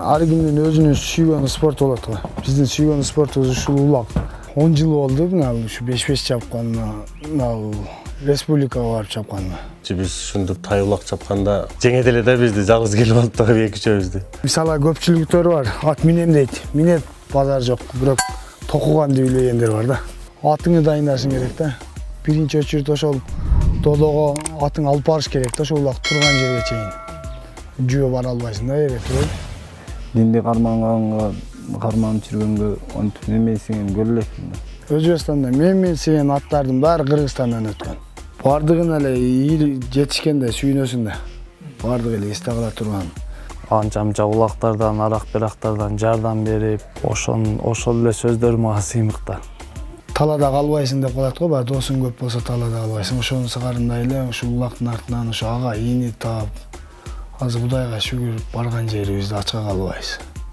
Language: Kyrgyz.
Ар кимдин өзүнүн сүйгөн спорту болот го. Биздин сүйгөн спортубуз ушул улак. 10 жыл болду мына ушу 5-5 чапканыма, республикага барып чапканыма. Биз ушунтип тай улак чапканда жеңет эле да бизди, жалгыз келип алып да эки-үчөөбүздү. Мисалы көпчүлүктөр бар, ат минем дейт. Минет базар жок, бирок токуганды билбегендер бар да. Атыңы дайындашың керек да. Биринчи очередь ошол додого атың алып барыш керек да, ошол улак турган жерге чейин. Жөө бара албайсың да, туруп. Динди карманып жүргөнгө онтип немесин көрүлөсүң да. Өзбекстанда мен сен аттардын баары Кыргызстандан өткөн. Бардыгын эле жетишкенде сүйүнөсүң да. Бардыгы эле эсте кала турган. Анча-мынча улактардан, арақ-берактардан жардам берип, ошол эле сөздөр мага сыймыкта. Талада калбайсың деп коет го, баягы досуң көп болсо талада калбайсың. Ошонун сыгарындай эле ушул улактын артынан ошо ага ини таап, азыр Кудайга шүгүр барган жерибизде ачка калбайбыз.